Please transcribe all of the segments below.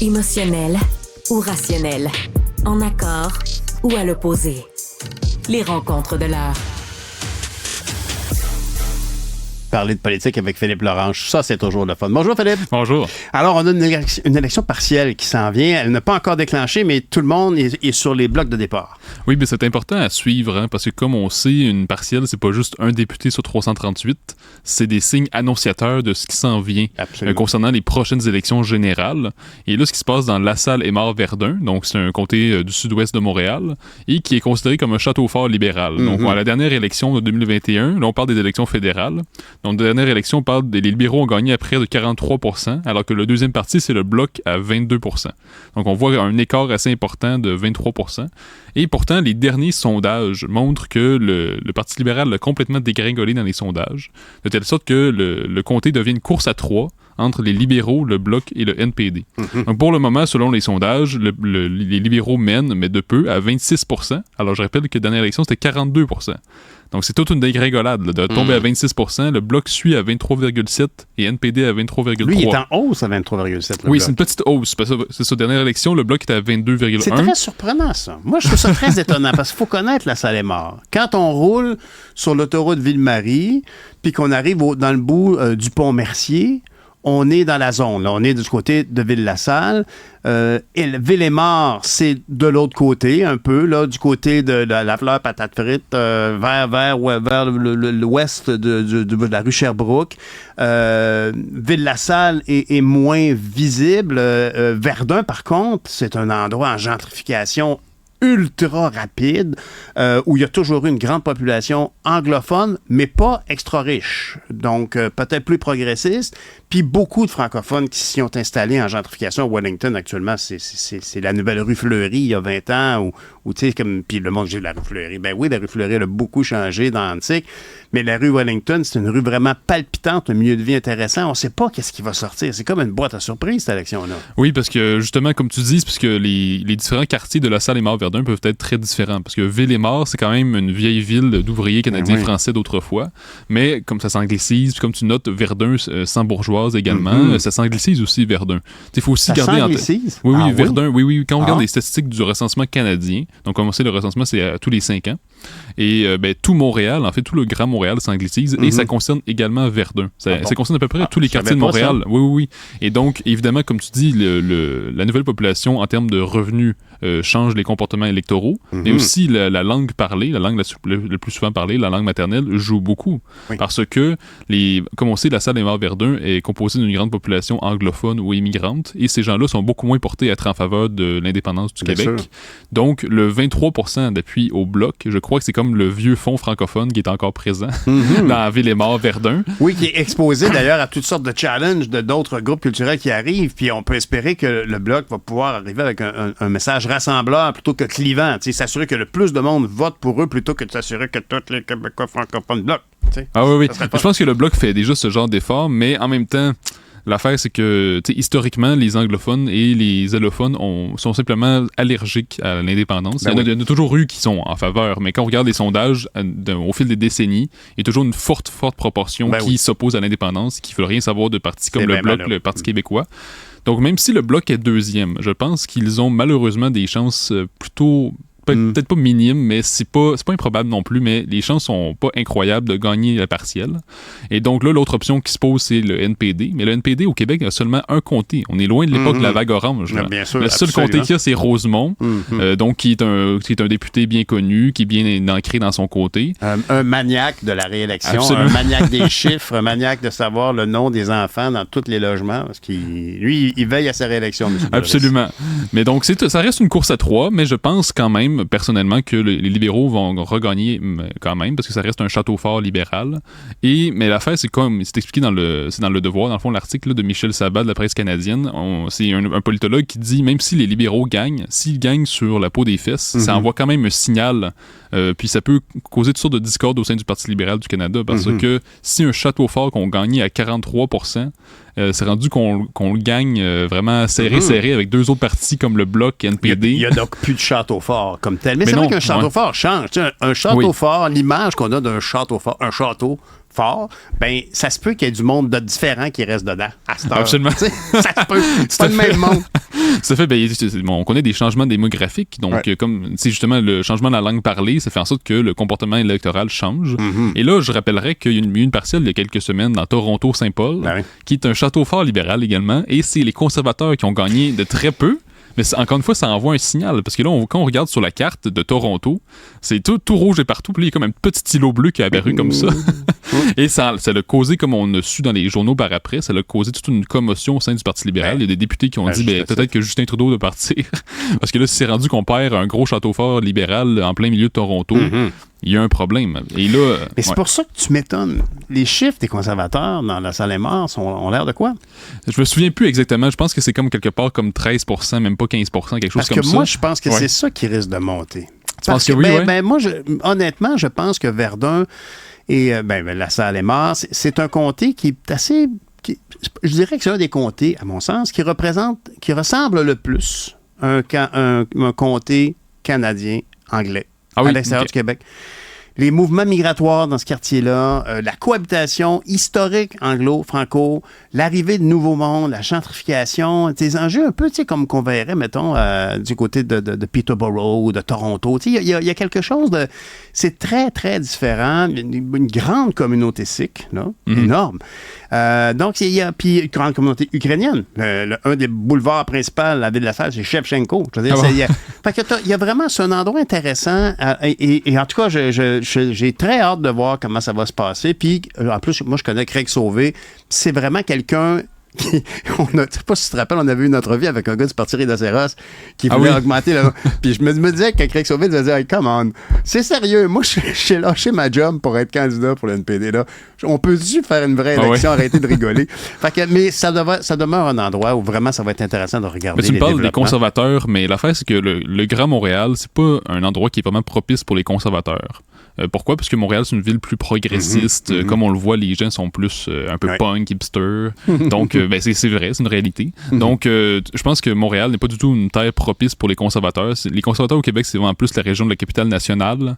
Émotionnel ou rationnel, en accord ou à l'opposé. Les rencontres de l'heure. Parler de politique avec Philippe Lorange, ça, c'est toujours le fun. Bonjour, Philippe. Bonjour. Alors, on a une élection partielle qui s'en vient. Elle n'a pas encore déclenché, mais tout le monde est sur les blocs de départ. Oui, mais c'est important à suivre, parce que comme on sait, une partielle, c'est pas juste un député sur 338, c'est des signes annonciateurs de ce qui s'en vient concernant les prochaines élections générales. Et là, ce qui se passe dans LaSalle-Aymar-Verdun, donc c'est un comté du sud-ouest de Montréal, et qui est considéré comme un château fort libéral. Donc, à la dernière élection de 2021, là, on parle des élections fédérales. Donc, la dernière élection, on parle les libéraux ont gagné à près de 43%, alors que le deuxième parti, c'est le Bloc à 22%. Donc, on voit un écart assez important de 23%. Et pourtant, les derniers sondages montrent que le Parti libéral a complètement dégringolé dans les sondages, de telle sorte que le comté devient une course à 3 entre les libéraux, le Bloc et le NPD. Donc, pour le moment, selon les sondages, les libéraux mènent, mais de peu, à 26%. Alors, je rappelle que la dernière élection, c'était 42%. Donc, c'est toute une dégringolade, là, de tomber à 26%. Le Bloc suit à 23,7% et NPD à 23,3%. Lui, il est en hausse à 23,7%. Oui, c'est une petite hausse. Parce que c'est sa dernière élection, le Bloc était à 22,1%. C'est très surprenant, ça. Moi, je trouve ça très étonnant parce qu'il faut connaître LaSalle-Aymar. Quand on roule sur l'autoroute Ville-Marie, puis qu'on arrive dans le bout du pont Mercier, on est dans la zone. Là. On est du côté de Ville-la-Salle. Et Ville-et-Mort, c'est de l'autre côté, un peu, là, du côté de la fleur patate frite, vers l'ouest de la rue Sherbrooke. Ville-la-Salle est moins visible. Verdun, par contre, c'est un endroit en gentrification ultra rapide, où il y a toujours eu une grande population anglophone, mais pas extra riche. Donc, peut-être plus progressiste. Puis beaucoup de francophones qui s'y ont installés en gentrification. Wellington, actuellement, c'est la nouvelle rue Fleury, il y a 20 ans, où tu sais, comme... Puis le monde, j'ai la rue Fleury. Ben oui, la rue Fleury, elle a beaucoup changé dans l'antique, mais la rue Wellington, c'est une rue vraiment palpitante, un milieu de vie intéressant. On ne sait pas qu'est-ce qui va sortir. C'est comme une boîte à surprise, cette élection-là. Oui, parce que, justement, comme tu dis, c'est parce que les différents quartiers de LaSalle-Aymar-Verdun peuvent être très différents. Parce que Ville-et-Mort, c'est quand même une vieille ville d'ouvriers canadiens-français d'autrefois. Mais comme ça s'anglicise, puis comme tu notes, Verdun, sans bourgeoise également, ça s'anglicise aussi, Verdun. Il faut aussi garder en tête. Oui, Verdun, oui. Quand on regarde les statistiques du recensement canadien, donc comme on sait, le recensement, c'est à tous les 5 ans. Et tout Montréal, en fait, tout le Grand Montréal s'anglicise, et ça concerne également Verdun. Ça concerne à peu près tous les quartiers de Montréal. Oui. Et donc, évidemment, comme tu dis, la nouvelle population, en termes de revenus, change les comportements électoraux, mais aussi la langue parlée, la langue le plus souvent parlée, la langue maternelle, joue beaucoup. Oui. Parce que, comme on sait, LaSalle-Aymar-Verdun est composée d'une grande population anglophone ou immigrante, et ces gens-là sont beaucoup moins portés à être en faveur de l'indépendance du Québec. Sûr. Donc, le 23% d'appui au Bloc, je crois que c'est comme le vieux fonds francophone qui est encore présent dans Ville-et-Mort, Verdun. Oui, qui est exposé d'ailleurs à toutes sortes de challenges de d'autres groupes culturels qui arrivent, puis on peut espérer que le Bloc va pouvoir arriver avec un message rassembleur plutôt que clivant, s'assurer que le plus de monde vote pour eux plutôt que de s'assurer que tous les Québécois francophones bloquent. Ah oui. Je pense que le Bloc fait déjà ce genre d'effort, mais en même temps, l'affaire, c'est que, historiquement, les anglophones et les allophones sont simplement allergiques à l'indépendance. Il y en a toujours eu qui sont en faveur, mais quand on regarde les sondages au fil des décennies, il y a toujours une forte proportion qui s'oppose à l'indépendance, qui ne veut rien savoir de partis comme le Bloc, le Parti québécois. Donc, même si le Bloc est deuxième, je pense qu'ils ont malheureusement des chances plutôt... Peut-être pas minime, mais c'est pas improbable non plus, mais les chances sont pas incroyables de gagner la partielle. Et donc là, l'autre option qui se pose, c'est le NPD. Mais le NPD au Québec a seulement un comté. On est loin de l'époque de la vague orange. Bien sûr, le seul comté qu'il y a, c'est Rosemont, donc qui est un député bien connu, qui est bien ancré dans son comté. Un maniaque de la réélection, un maniaque des chiffres, un maniaque de savoir le nom des enfants dans tous les logements, parce qu'il veille à sa réélection. Absolument. Mais donc, ça reste une course à 3, mais je pense quand même personnellement que les libéraux vont regagner quand même parce que ça reste un château fort libéral. Mais l'affaire, c'est comme c'est expliqué dans le Devoir, dans le fond, l'article là, de Michel Sabat de la presse canadienne. C'est un politologue qui dit même si les libéraux gagnent, s'ils gagnent sur la peau des fesses, ça envoie quand même un signal. Puis ça peut causer toutes sortes de discordes au sein du Parti libéral du Canada parce que si un château fort qu'on gagnait à 43%, c'est rendu qu'on le gagne vraiment serré avec deux autres partis comme le Bloc NPD. Il y a donc plus de château fort comme tel. Mais c'est vrai qu'un château fort change. Un château fort, l'image qu'on a d'un château fort, fort, ben ça se peut qu'il y ait du monde de différent qui reste dedans à cette heure. Absolument. Ça se peut. C'est pas le même monde. Ça fait, on connaît des changements démographiques, donc comme c'est justement le changement de la langue parlée, ça fait en sorte que le comportement électoral change. Et là, je rappellerai qu'il y a eu une partielle il y a quelques semaines dans Toronto-Saint-Paul, qui est un château fort libéral également, et c'est les conservateurs qui ont gagné de très peu. Mais encore une fois, ça envoie un signal. Parce que là, quand on regarde sur la carte de Toronto, c'est tout rouge et partout. Puis là, il y a comme un petit îlot bleu qui est apparu comme ça. Et ça l'a causé, comme on a su dans les journaux par après, ça l'a causé toute une commotion au sein du Parti libéral. Il y a des députés qui ont dit peut-être que Justin Trudeau doit partir. Parce que là, si c'est rendu qu'on perd un gros château fort libéral en plein milieu de Toronto, il y a un problème. Et là, mais c'est pour ça que tu m'étonnes. Les chiffres des conservateurs dans la salle des morts ont l'air de quoi? Je me souviens plus exactement. Je pense que c'est comme quelque part comme 13%, même pas 15%, quelque chose comme ça. Parce que moi, je pense que c'est ça qui risque de monter. Tu penses que oui? Moi, honnêtement, je pense que Verdun et la salle des morts, c'est un comté qui est assez... je dirais que c'est un des comtés, à mon sens, qui ressemble le plus à un comté canadien anglais. À l'extérieur du Québec. Les mouvements migratoires dans ce quartier-là, la cohabitation historique anglo-franco, l'arrivée de nouveaux mondes, la gentrification, des enjeux un peu, tu sais, comme qu'on verrait, mettons, du côté de Peterborough ou de Toronto. Tu sais, il y a quelque chose de... C'est très, très différent. Une grande communauté sikh, là, énorme. Donc, il y a puis une grande communauté ukrainienne. Un des boulevards principaux de la ville de la salle, c'est Shevchenko. Je veux dire, il y a vraiment... C'est un endroit intéressant. Et en tout cas, j'ai très hâte de voir comment ça va se passer. Puis, en plus, moi, je connais Craig Sauvé. C'est vraiment quelqu'un... je ne sais pas si tu te rappelles, on avait eu une entrevue avec un gars du Parti Rhinocéros qui voulait augmenter le... Puis je me disais que Craig Sauvé devait dire hey, come on, c'est sérieux, moi j'ai lâché ma job pour être candidat pour le NPD là. On peut-tu faire une vraie élection, arrêter de rigoler? Mais ça demeure un endroit où vraiment ça va être intéressant de regarder. Mais tu me parles des conservateurs, mais l'affaire c'est que le Grand Montréal, c'est pas un endroit qui est vraiment propice pour les conservateurs. Pourquoi? Parce que Montréal, c'est une ville plus progressiste. Comme on le voit, les gens sont plus un peu punk, hipster. Donc, c'est vrai, c'est une réalité. Donc, je pense que Montréal n'est pas du tout une terre propice pour les conservateurs. Les conservateurs au Québec, c'est vraiment plus la région de la capitale nationale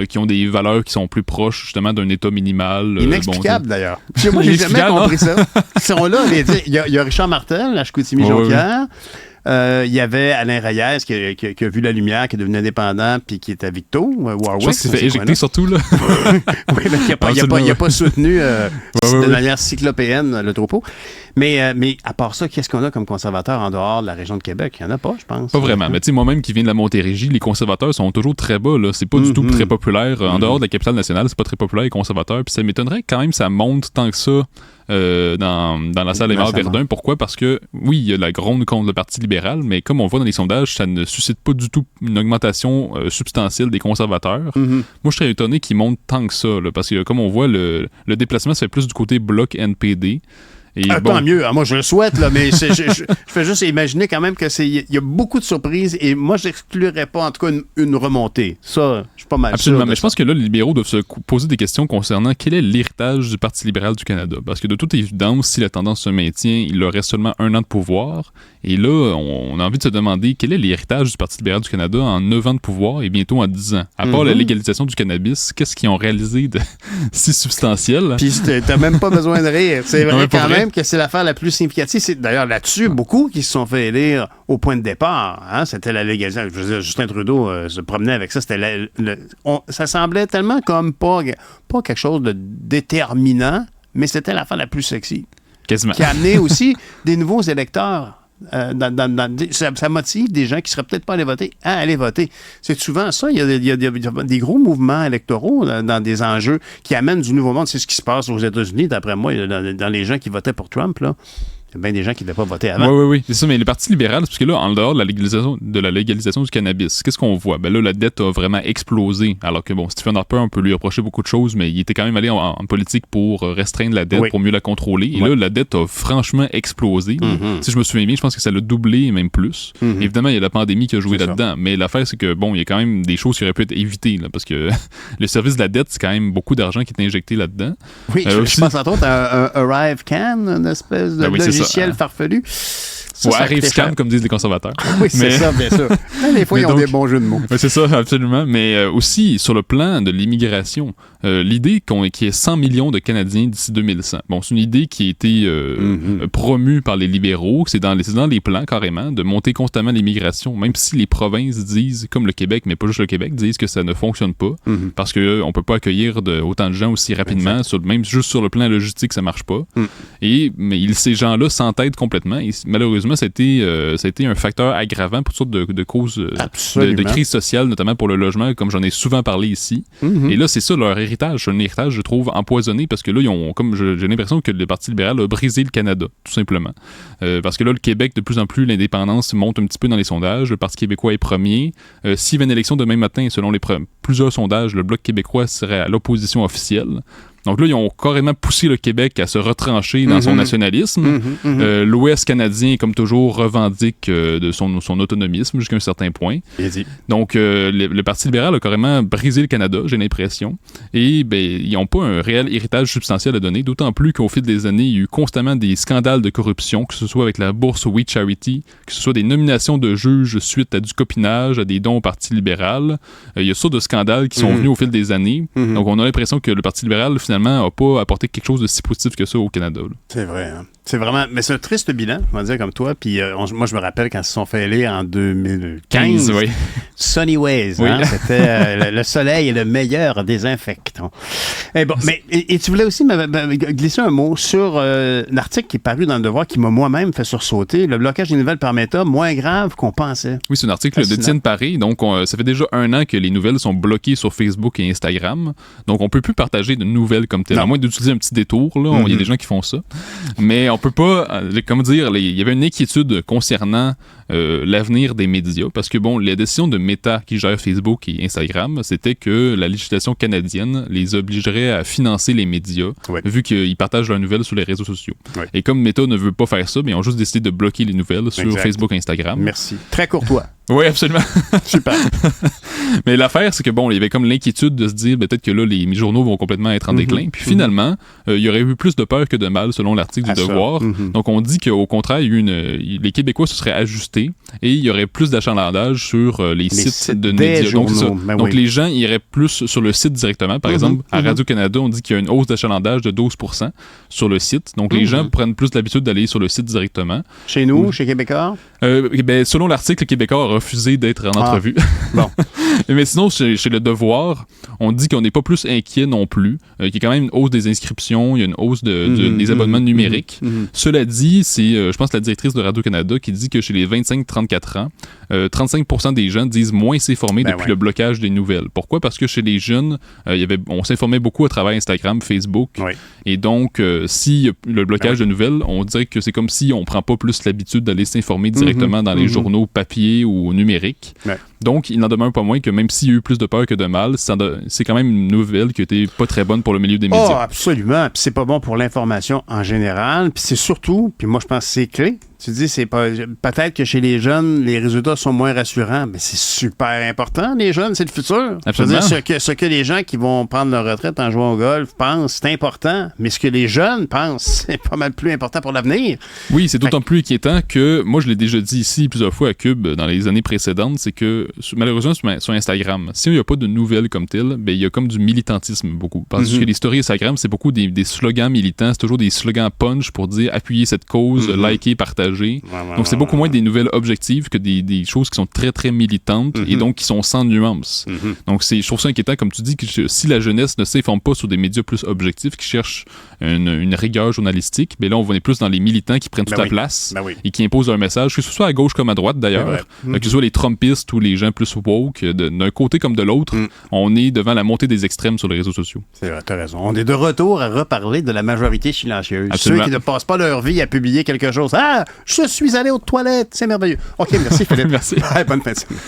qui ont des valeurs qui sont plus proches, justement, d'un État minimal. Inexplicable, d'ailleurs. Moi, j'ai jamais compris ça. Ils sont là. Il y a Richard Martel, à Chicoutimi-Jonquière. Il y avait Alain Reyes qui a vu la lumière, qui est devenu indépendant, puis qui est à Victo, Warwick. Je pense qu'il s'est fait éjecter surtout, là. Oui, mais il n'a pas soutenu de manière cyclopéenne le troupeau. Mais à part ça, qu'est-ce qu'on a comme conservateurs en dehors de la région de Québec? Il n'y en a pas, je pense. Pas vraiment. Mais tu sais, moi-même qui viens de la Montérégie, les conservateurs sont toujours très bas, là. C'est pas du tout très populaire. En dehors de la capitale nationale, c'est pas très populaire, les conservateurs. Puis ça m'étonnerait quand même que ça monte tant que ça. Dans la salle des morts Verdun. Pourquoi? Parce que, oui, il y a la gronde contre le Parti libéral, mais comme on voit dans les sondages, ça ne suscite pas du tout une augmentation substantielle des conservateurs. Moi, je serais étonné qu'ils montent tant que ça, là, parce que, comme on voit, le déplacement se fait plus du côté bloc NPD. Tant mieux. Moi, je le souhaite, là, mais je fais juste imaginer quand même qu'il y a beaucoup de surprises et moi, je n'exclurais pas, en tout cas, une remontée. Ça, je suis pas mal Absolument, sûr. Mais je pense que là, les libéraux doivent se poser des questions concernant quel est l'héritage du Parti libéral du Canada. Parce que de toute évidence, si la tendance se maintient, il leur reste seulement 1 an de pouvoir. Et là, on a envie de se demander quel est l'héritage du Parti libéral du Canada en 9 ans de pouvoir et bientôt en 10 ans. À part la légalisation du cannabis, qu'est-ce qu'ils ont réalisé de si substantiel? Puis t'as même pas besoin de rire. C'est vrai quand même que c'est l'affaire la plus significative. C'est d'ailleurs là-dessus, beaucoup qui se sont fait élire au point de départ. Hein? C'était la légalisation. Je veux dire, Justin Trudeau se promenait avec ça. C'était ça semblait tellement comme pas quelque chose de déterminant, mais c'était l'affaire la plus sexy. Quasiment. Qui a amené aussi des nouveaux électeurs. Ça motive des gens qui ne seraient peut-être pas allés voter à aller voter. C'est souvent ça. Il y a des gros mouvements électoraux dans des enjeux qui amènent du nouveau monde. C'est ce qui se passe aux États-Unis, d'après moi, dans les gens qui votaient pour Trump, là. Il y a bien des gens qui ne devaient pas voter avant. Oui. C'est ça, mais le Parti libéral, parce que là, en dehors de la légalisation du cannabis, qu'est-ce qu'on voit? Ben là, la dette a vraiment explosé. Alors que, Stephen Harper, on peut lui reprocher beaucoup de choses, mais il était quand même allé en politique pour restreindre la dette, pour mieux la contrôler. Et là, la dette a franchement explosé. Si je me souviens bien, je pense que ça l'a doublé et même plus. Évidemment, il y a la pandémie qui a joué là-dedans. Mais l'affaire, c'est que, il y a quand même des choses qui auraient pu être évitées, là, parce que le service de la dette, c'est quand même beaucoup d'argent qui est injecté là-dedans. Oui, je pense entre autres à un Arrive Can, une espèce de logiciel farfelu. Ou arrive-scam, comme disent les conservateurs. Oui, c'est ça, bien sûr. Des fois, ils ont des bons jeux de mots. C'est ça, absolument. Mais aussi, sur le plan de l'immigration, l'idée qu'il y ait 100 millions de Canadiens d'ici 2100. Bon, c'est une idée qui a été promue par les libéraux. C'est dans les plans, carrément, de monter constamment l'immigration, même si les provinces disent, comme le Québec, mais pas juste le Québec, disent que ça ne fonctionne pas, parce qu'on ne peut pas accueillir autant de gens aussi rapidement, même juste sur le plan logistique, ça marche pas. Mais ces gens-là s'entêtent complètement. Et malheureusement, ça a été un facteur aggravant pour toutes sortes de causes de crise sociale, notamment pour le logement, comme j'en ai souvent parlé ici. Et là, c'est ça leur héritage. C'est un héritage, je trouve, empoisonné, parce que là, j'ai l'impression que le Parti libéral a brisé le Canada, tout simplement. Parce que là, le Québec, de plus en plus, l'indépendance monte un petit peu dans les sondages. Le Parti québécois est premier. S'il y avait une élection demain matin, selon plusieurs sondages, le Bloc québécois serait à l'opposition officielle. Donc là, ils ont carrément poussé le Québec à se retrancher dans son nationalisme. L'Ouest canadien, comme toujours, revendique de son autonomisme jusqu'à un certain point. Donc, le Parti libéral a carrément brisé le Canada, j'ai l'impression. Et ils n'ont pas un réel héritage substantiel à donner, d'autant plus qu'au fil des années, il y a eu constamment des scandales de corruption, que ce soit avec la bourse We Charity, que ce soit des nominations de juges suite à du copinage, à des dons au Parti libéral. Il y a sortes de scandales qui sont venus au fil des années. Donc, on a l'impression que le Parti libéral, finalement, n'a pas apporté quelque chose de si positif que ça au Canada. Là. C'est vrai, hein? C'est vraiment... Mais c'est un triste bilan, on va dire comme toi. Puis moi, je me rappelle quand ils se sont fait élire en 2015. Oui. Sunny Ways, oui. Hein? C'était le soleil est le meilleur désinfectant. Et bon, mais tu voulais aussi glisser un mot sur l'article qui est paru dans Le Devoir qui m'a moi-même fait sursauter. Le blocage des nouvelles par Meta, moins grave qu'on pensait. Oui, c'est un article d'Étienne Paré. Donc, ça fait déjà 1 an que les nouvelles sont bloquées sur Facebook et Instagram. Donc, on peut plus partager de nouvelles comme telles. À moins d'utiliser un petit détour, là. Il y a des gens qui font ça. Mais on peut pas, comment dire, il y avait une inquiétude concernant l'avenir des médias, parce que bon, la décision de Meta qui gère Facebook et Instagram, c'était que la législation canadienne les obligerait à financer les médias, vu qu'ils partagent leurs nouvelles sur les réseaux sociaux. Et comme Meta ne veut pas faire ça, ils ont juste décidé de bloquer les nouvelles sur Facebook et Instagram. Merci. Très courtois. Oui, absolument. Super. Mais l'affaire, c'est que bon, il y avait comme l'inquiétude de se dire peut-être que là, les journaux vont complètement être en déclin. Puis finalement, il y aurait eu plus de peur que de mal, selon l'article du Devoir. Donc, on dit qu'au contraire, les Québécois se seraient ajustés et il y aurait plus d'achalandage sur les sites de médias. Donc, les gens iraient plus sur le site directement. Par exemple, à Radio-Canada, on dit qu'il y a une hausse d'achalandage de 12% sur le site. Donc, les gens prennent plus l'habitude d'aller sur le site directement. Chez nous, chez Québécois? Selon l'article, Québécois a refusé d'être en entrevue. Bon. Mais sinon, chez Le Devoir, on dit qu'on n'est pas plus inquiet non plus. Qu'il y a quand même une hausse des inscriptions, il y a une hausse des abonnements numériques. Cela dit, c'est, je pense, la directrice de Radio-Canada qui dit que chez les 25-34 ans, 35% des gens disent moins s'informer depuis le blocage des nouvelles. Pourquoi? Parce que chez les jeunes, on s'informait beaucoup à travers Instagram, Facebook. Et donc, si le blocage de nouvelles, on dirait que c'est comme si on ne prend pas plus l'habitude d'aller s'informer directement dans les journaux papier ou numériques. Donc, il n'en demeure pas moins que même s'il y a eu plus de peur que de mal, c'est quand même une nouvelle qui n'était pas très bonne pour le milieu des médias. Oh, absolument. Puis c'est pas bon pour l'information en général. Puis c'est surtout, puis moi je pense que c'est clé. Tu dis, peut-être que chez les jeunes, les résultats sont moins rassurants, mais c'est super important. Les jeunes, c'est le futur. Absolument. Je veux dire, ce que les gens qui vont prendre leur retraite en jouant au golf pensent, c'est important. Mais ce que les jeunes pensent, c'est pas mal plus important pour l'avenir. Oui, c'est d'autant plus inquiétant que, moi, je l'ai déjà dit ici plusieurs fois à Cube dans les années précédentes, c'est que, malheureusement, sur Instagram, s'il n'y a pas de nouvelles comme telles, il y a comme du militantisme beaucoup. Parce que les stories Instagram, c'est beaucoup des slogans militants, c'est toujours des slogans punch pour dire appuyer cette cause, liker, partager. Donc, c'est beaucoup moins des nouvelles objectives que des choses qui sont très, très militantes et donc qui sont sans nuance. Donc, je trouve ça inquiétant, comme tu dis, que si la jeunesse ne s'informe pas sur des médias plus objectifs, qui cherchent une rigueur journalistique, là, on est plus dans les militants qui prennent toute la place et qui imposent leur message, que ce soit à gauche comme à droite, d'ailleurs, que ce soit les Trumpistes ou les gens plus woke, d'un côté comme de l'autre, on est devant la montée des extrêmes sur les réseaux sociaux. C'est vrai, t'as raison. On est de retour à reparler de la majorité silencieuse. Absolument. Ceux qui ne passent pas leur vie à publier quelque chose. Ah, je suis allé aux toilettes. C'est merveilleux. OK, merci Philippe. Merci. Bonne fin de semaine.